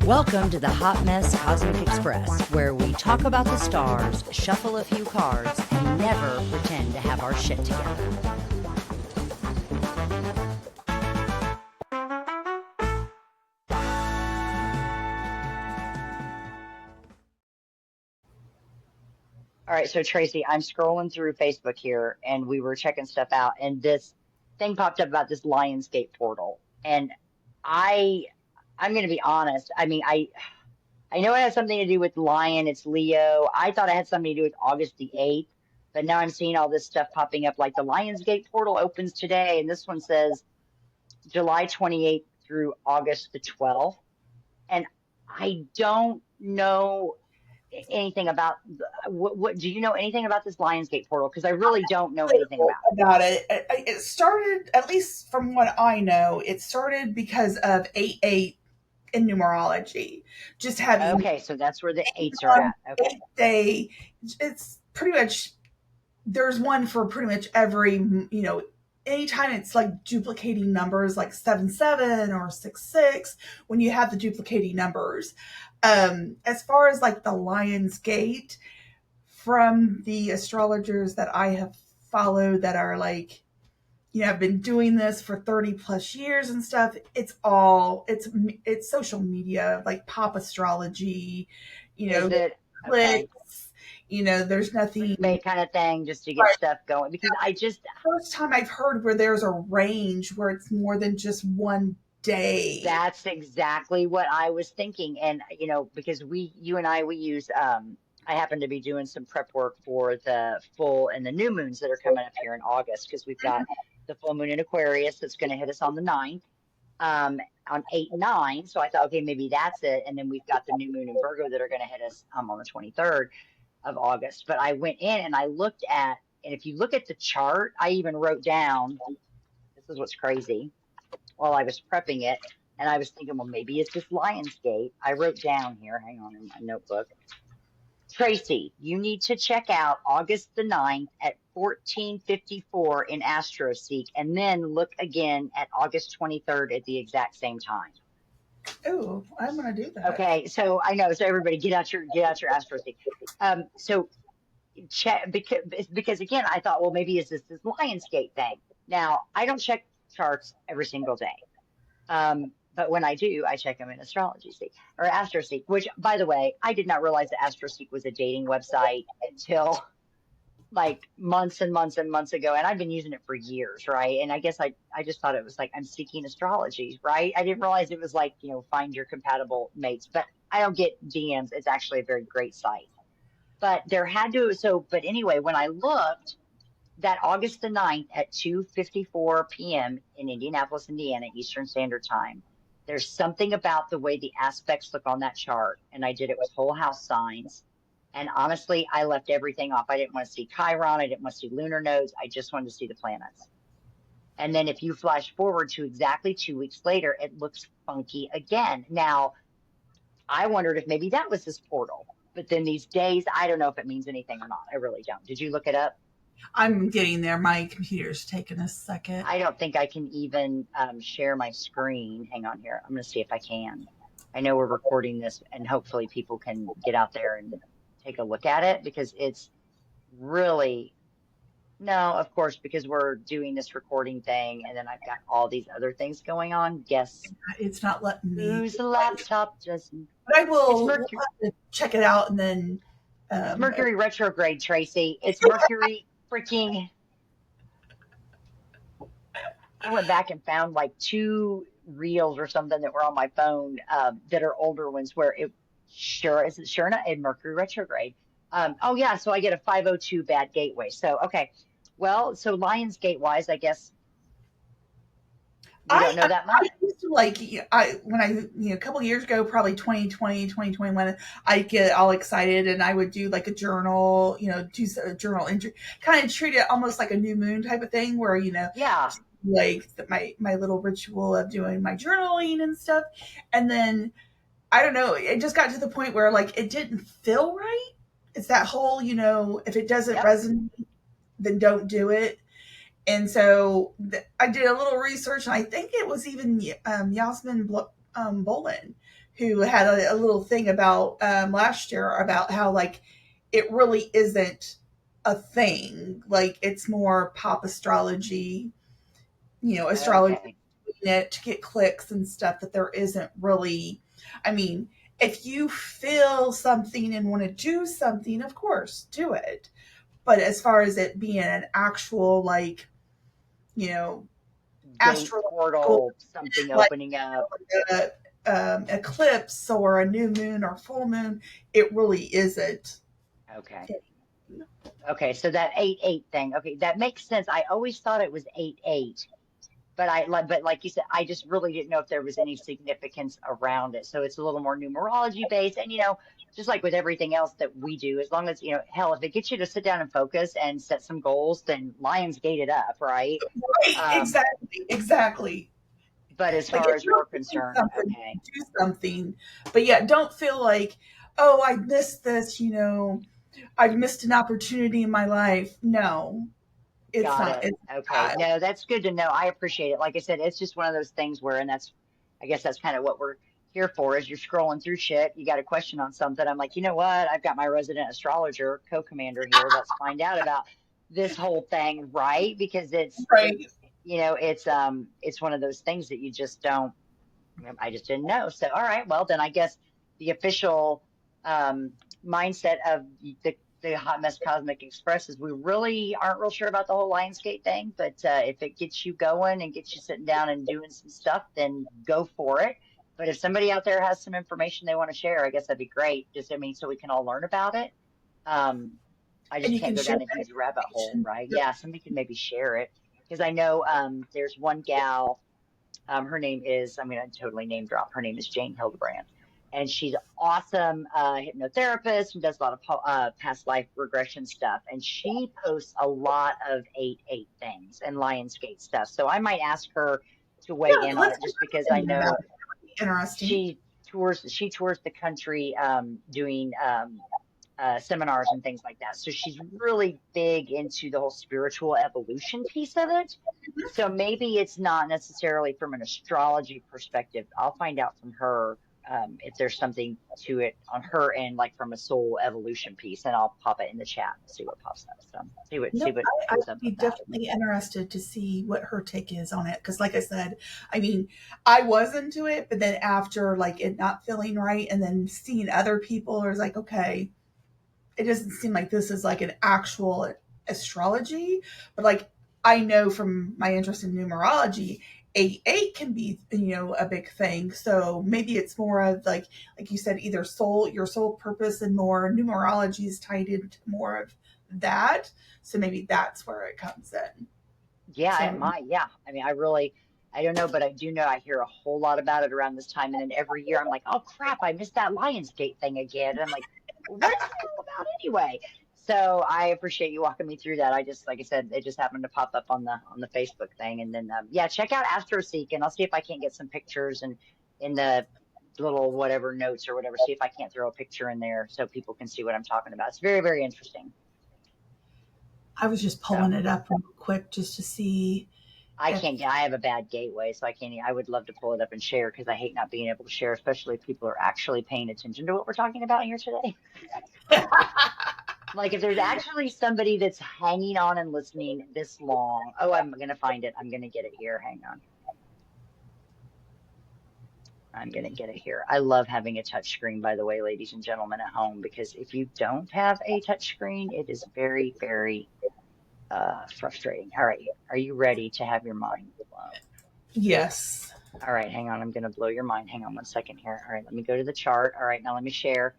Welcome to the Hot Mess Cosmic Express, where we talk about the stars, shuffle a few cards, and never pretend to have our shit together. All right, so Tracy, I'm scrolling through Facebook here, and we were checking stuff out, and this thing popped up about this Lionsgate portal, and I, I'm going to be honest. I know it has something to do with Lion. It's Leo. I thought it had something to do with August the 8th, but now I'm seeing all this stuff popping up, like the Lionsgate portal opens today, and this one says July 28th through August the 12th, and I don't know anything about what do you know anything about this Lionsgate portal? Because I really don't know anything about About it. It started, at least from what I know, it started because of 8-8 in numerology. Just it. having Okay, so that's where the eights are at. Okay. 8 day, it's pretty much, there's one for pretty much every, anytime it's like duplicating numbers like 7-7 or 6-6, when you have the duplicating numbers. As far as like the Lion's Gate, from the astrologers that I have followed that are like, I've been doing this for 30 plus years and stuff. It's social media, like pop astrology, Is it okay? clicks, there's nothing. Clickbait kind of thing just to get Right. stuff going because I just First time I've heard where there's a range where it's more than just one day. that's exactly what I was thinking. And, because you and I, we use, I happen to be doing some prep work for the full and the new moons that are coming up here in August because we've got the full moon in Aquarius that's going to hit us on the 9th, on 8-9. So I thought, okay, maybe that's it. And then we've got the new moon in Virgo that are going to hit us on the 23rd of August. But I went in and I looked at, and if you look at the chart, I even wrote down, this is what's crazy while I was prepping it, and I was thinking, well, maybe it's just Lionsgate. I wrote down here, hang on in my notebook. Tracy, you need to check out August the 9th at 14:54 in AstroSeek, and then look again at August 23rd at the exact same time. Oh, I'm gonna do that. Okay, so I know. So everybody, get out your AstroSeek. So check because again, I thought, well, maybe it's this Lionsgate thing. Now I don't check charts every single day. But when I do, I check them in AstrologySeek or AstroSeek, which, by the way, I did not realize that AstroSeek was a dating website until like months and months and months ago. And I've been using it for years, right? And I guess I just thought it was like I'm seeking astrology, right? I didn't realize it was like, find your compatible mates. But I don't get DMs. It's actually a very great site. But but anyway, when I looked, that August the 9th at 2:54 p.m. in Indianapolis, Indiana, Eastern Standard Time. There's something about the way the aspects look on that chart, and I did it with whole house signs. And honestly, I left everything off. I didn't want to see Chiron. I didn't want to see lunar nodes. I just wanted to see the planets. And then if you flash forward to exactly 2 weeks later, it looks funky again. Now, I wondered if maybe that was this portal. But then these days, I don't know if it means anything or not. I really don't. Did you look it up? I'm getting there. My computer's taking a second. I don't think I can even share my screen. Hang on here. I'm going to see if I can. I know we're recording this, and hopefully people can get out there and take a look at it because it's really, no, of course, because we're doing this recording thing, and then I've got all these other things going on. Guess it's not letting me. Whose laptop just? But I will have to check it out, and then. It's Mercury retrograde, Tracy. It's Mercury freaking. I went back and found like 2 reels or something that were on my phone that are older ones where is it sure enough in Mercury retrograde. Oh yeah, so I get a 502 bad gateway. So okay, well, so Lionsgate wise, I guess we don't know that much. I used to when I a couple of years ago, probably 2020, 2021, I'd get all excited and I would do like a journal, do a journal entry, kind of treat it almost like a new moon type of thing where, yeah, like my little ritual of doing my journaling and stuff. And then I don't know, it just got to the point where like it didn't feel right. It's that whole, if it doesn't resonate, then don't do it. And so I did a little research, and I think it was even Yasmin Bolin who had a little thing about last year about how like it really isn't a thing. Like it's more pop astrology, astrology Okay. it to get clicks and stuff that there isn't really. I mean, if you feel something and want to do something, of course, do it. But as far as it being an actual like, you know, Gate, astrological portal, something like opening up. a, eclipse or a new moon or full moon, it really isn't. Okay. Okay. So that 8-8 thing. Okay. That makes sense. I always thought it was 8-8, but but like you said, I just really didn't know if there was any significance around it. So it's a little more numerology based. And, just like with everything else that we do, as long as, hell, if it gets you to sit down and focus and set some goals, then Lions gate it up, right? Right, Um, exactly, exactly. but as Like far if as you're we're doing concerned, something, okay, do something. But yeah, don't feel like, oh, I missed this, I've missed an opportunity in my life. No, it's got not. it. It's Okay. not. No, that's good to know. I appreciate it. Like I said, it's just one of those things where, and I guess that's kind of what we're here for is you're scrolling through shit. You got a question on something. I'm like, you know what? I've got my resident astrologer co-commander here. Let's find out about this whole thing, right? Because Right. it's one of those things that you just don't, I just didn't know. So, all right, well, then I guess the official um, mindset of the Hot Mess Cosmic Express is we really aren't real sure about the whole Lionsgate thing, but if it gets you going and gets you sitting down and doing some stuff, then go for it. But if somebody out there has some information they want to share, I guess that'd be great. Just, I mean, so we can all learn about it. Um, I And just you can't can go share down a that huge rabbit hole, information. right? Yeah, somebody can maybe share it because I know there's one gal her name is, I'm going to totally name drop. Her name is Jane Hildebrand. And she's an awesome hypnotherapist and does a lot of past life regression stuff. And she posts a lot of 8-8 things and Lionsgate stuff. So I might ask her to weigh Yeah, in on let's it just talk because to I them about know it. Interesting. she tours the country doing seminars and things like that. So she's really big into the whole spiritual evolution piece of it. So maybe it's not necessarily from an astrology perspective. I'll find out from her if there's something to it on her end, like from a soul evolution piece, and I'll pop it in the chat and see what pops up. So see No, what I comes would up be with that. definitely interested to see what her take is on it. Because, like I said, I mean, I was into it, but then after like it not feeling right, and then seeing other people, I was like, okay, it doesn't seem like this is like an actual astrology, but like I know from my interest in numerology, 8-8 can be a big thing. So maybe it's more of like you said, either your soul purpose, and more numerology is tied into more of that. So maybe that's where it comes in. Yeah, it So might. Yeah. I mean, I don't know, but I do know I hear a whole lot about it around this time. And then every year I'm like, oh crap, I missed that Lionsgate thing again. And I'm like, what is that all about anyway? So I appreciate you walking me through that. I just, like I said, it just happened to pop up on the Facebook thing. And then, yeah, check out AstroSeek and I'll see if I can't get some pictures and in the little whatever notes or whatever, see if I can't throw a picture in there so people can see what I'm talking about. It's very, very interesting. I was just So. pulling it up real quick just to see I if can't get, I have a bad gateway, so I can't, I would love to pull it up and share because I hate not being able to share, especially if people are actually paying attention to what we're talking about here today. Like if there's actually somebody that's hanging on and listening this long. Oh, I'm going to find it. I'm going to get it here. Hang on. I'm going to get it here. I love having a touch screen, by the way, ladies and gentlemen at home, because if you don't have a touch screen, it is very, very frustrating. All right. Are you ready to have your mind blown? yes. All right, hang on. I'm going to blow your mind. Hang on one second here. All right, let me go to the chart. All right, now let me share.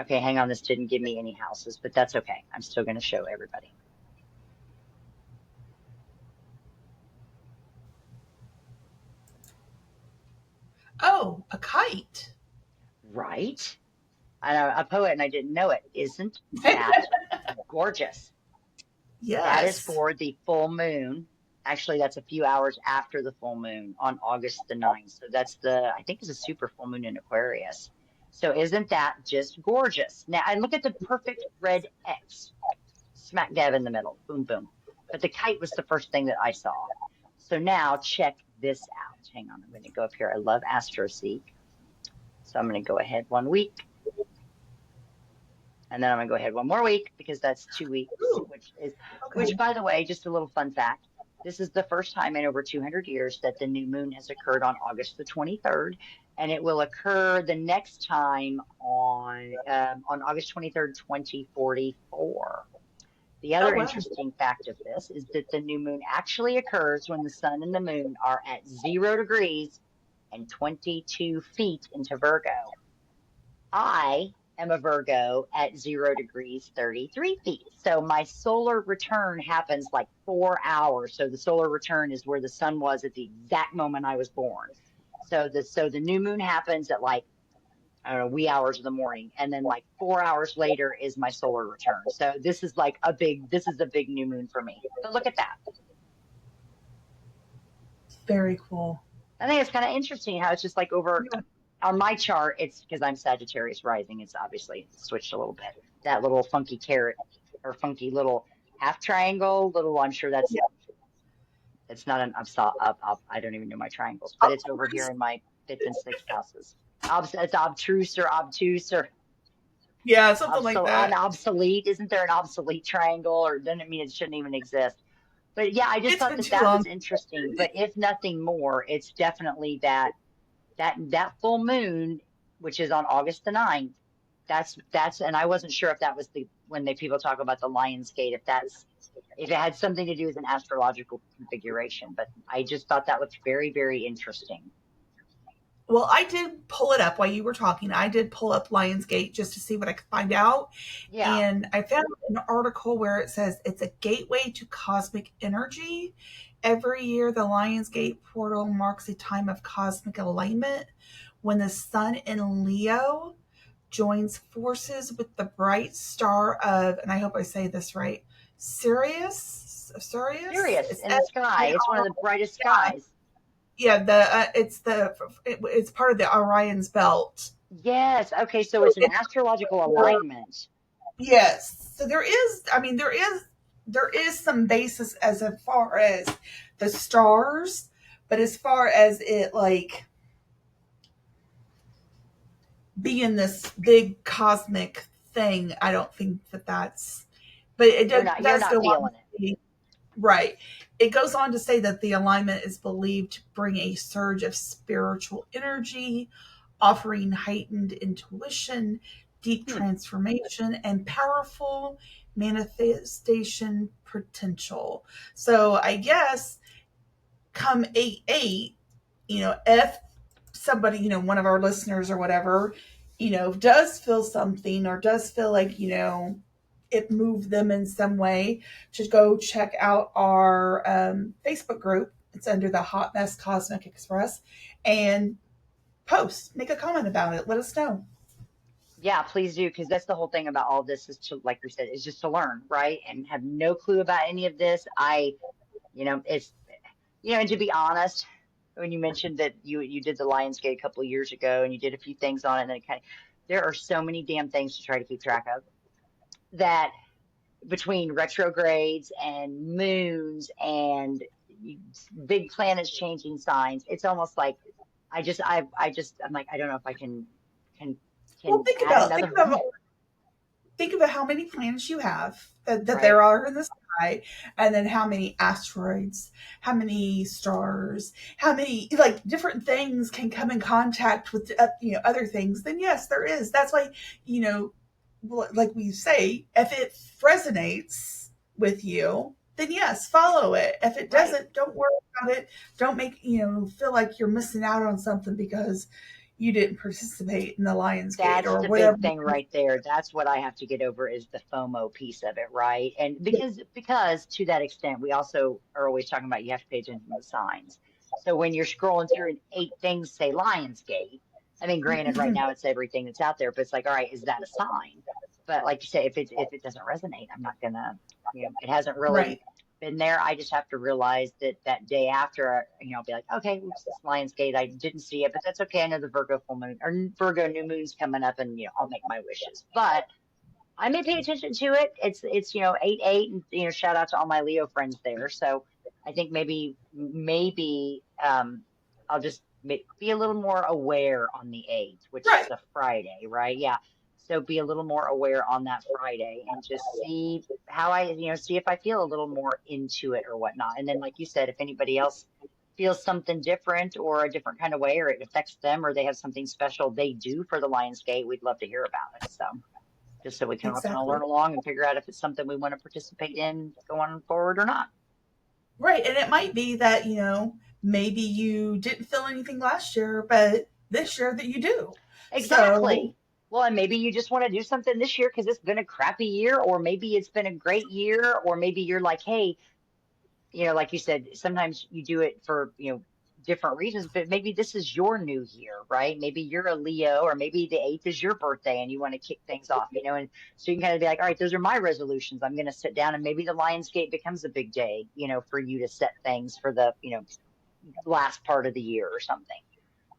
Okay, hang on. This didn't give me any houses, but that's okay. I'm still going to show everybody. Oh, a kite. Right? I'm a poet and I didn't know it. Isn't that gorgeous? That is Yes. for the full moon. Actually, that's a few hours after the full moon on August the 9th. So I think it's a super full moon in Aquarius. So isn't that just gorgeous? Now, and look at the perfect red X smack dab in the middle. Boom, boom. But the kite was the first thing that I saw. So now check this out. Hang on, I'm going to go up here. I love AstroSeek. So I'm going to go ahead 1 week, and then I'm going to go ahead one more week because that's 2 weeks, Ooh, which okay. by the way, just a little fun fact. This is the first time in over 200 years that the new moon has occurred on August the 23rd, and it will occur the next time on August 23rd, 2044. The Oh other wow. interesting fact of this is that the new moon actually occurs when the sun and the moon are at 0 degrees and 22 feet into Virgo. I am a Virgo at 0 degrees, 33 feet. So my solar return happens like 4 hours. So the solar return is where the sun was at the exact moment I was born. So the new moon happens at like, I don't know, wee hours of the morning. And then like 4 hours later is my solar return. So this is a big new moon for me. So look at that. Very cool. I think it's kind of interesting how it's just like over Yeah. on my chart, it's because I'm Sagittarius rising. It's obviously switched a little bit. That little funky carrot or funky little half triangle, I'm sure that's, Yeah. it's not an, I don't even know my triangles, but it's over here in my fifth and sixth houses. It's obtuse or Yeah, something like that. obsolete. Isn't there an obsolete triangle? Or doesn't it mean it shouldn't even exist? But yeah, I just It's thought been that too that was long. interesting. But if nothing more, it's definitely that full moon, which is on August the 9th. That's and I wasn't sure if that was the when they people talk about the Lion's Gate, if it had something to do with an astrological configuration. But I just thought that looked very, very interesting. Well, I did pull it up while you were talking. I did pull up Lionsgate just to see what I could find out. Yeah. And I found an article where it says it's a gateway to cosmic energy. Every year, the Lionsgate portal marks a time of cosmic alignment when the sun in Leo joins forces with the bright star of, and I hope I say this right, Sirius. Sirius? Sirius It's in S the I sky. It's one of the brightest R. skies. Yeah, it's part of the Orion's belt. Yes. Okay, so So it's an astrological alignment. yes. So there is, I mean, there is some basis as far as the stars, but as far as it like being this big cosmic thing, I don't think that that's. But You're does not go on to feeling it. say, right. It goes on to say that the alignment is believed to bring a surge of spiritual energy, offering heightened intuition, deep Hmm. transformation, and powerful manifestation potential. So I guess come 8/8, if somebody, one of our listeners or whatever, does feel something or does feel like, it moved them in some way, just go check out our Facebook group. It's under the Hot Mess Cosmic Express and post, make a comment about it. Let us know. Yeah, please do, because that's the whole thing about all this is to, like we said, is just to learn, right? And have no clue about any of this. It's, and to be honest, when you mentioned that you did the Lionsgate a couple of years ago and you did a few things on it, and then there are so many damn things to try to keep track of that between retrogrades and moons and big planets changing signs, it's almost like I'm like, I don't know if I can Well, can add another one. think about how many planets you have that Right. there are in the sky, and then how many asteroids, how many stars, how many like different things can come in contact with other things. Then yes, there is. That's why you know, like we say, if it resonates with you, then yes, follow it. If it Right. doesn't, don't worry about it. Don't make feel like you're missing out on something because you didn't participate in the Lionsgate That's or the whatever. big thing right there. That's what I have to get over is the FOMO piece of it, right? And because to that extent, we also are always talking about you have to pay attention to the signs. So when you're scrolling through and eight things say Lionsgate, I mean, granted, right now it's everything that's out there, but it's like, all right, is that a sign? But like you say, if it doesn't resonate, I'm not gonna, it hasn't Right. really been there. I just have to realize that that day after, I'll be like, okay, oops, this Lionsgate, I didn't see it, but that's okay. I know the Virgo full moon or Virgo new moon's coming up, and I'll make my wishes. But I may pay attention to it. It's 8/8, and shout out to all my Leo friends there. So I think maybe I'll just be a little more aware on the 8th, which is Right. a Friday, right? Yeah. So be a little more aware on that Friday and just see how see if I feel a little more into it or whatnot. And then, like you said, if anybody else feels something different or a different kind of way, or it affects them, or they have something special they do for the Lionsgate, we'd love to hear about it. So just so we can all kind of learn Exactly. along and figure out if it's something we want to participate in going forward or not. Right. And it might be that, maybe you didn't feel anything last year, but this year that you do. So, Exactly. Well, and maybe you just want to do something this year because it's been a crappy year, or maybe it's been a great year, or maybe you're like, hey, like you said, sometimes you do it for, different reasons, but maybe this is your new year, right? Maybe you're a Leo, or maybe the 8th is your birthday and you want to kick things off, and so you can kind of be like, all right, those are my resolutions. I'm going to sit down, and maybe the Lionsgate becomes a big day, for you to set things for the, last part of the year or something.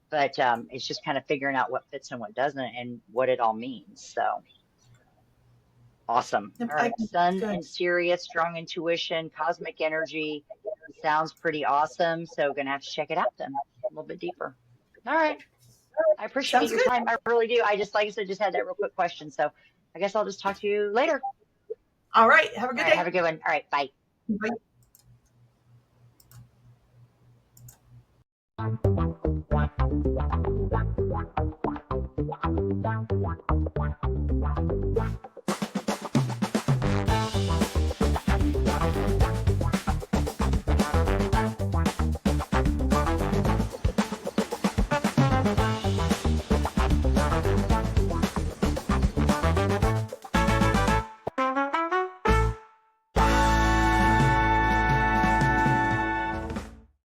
But it's just kind of figuring out what fits and what doesn't and what it all means. So awesome. All I, right. Sun good. and Sirius, strong intuition, cosmic energy. Sounds pretty awesome. So gonna have to check it out then a little bit deeper. All right. I appreciate Sounds your good. time. I really do. I just, like I said, just had that real quick question. So I guess I'll just talk to you later. All right. Have a All good right. Have day. a good one. All right. Bye. Bye.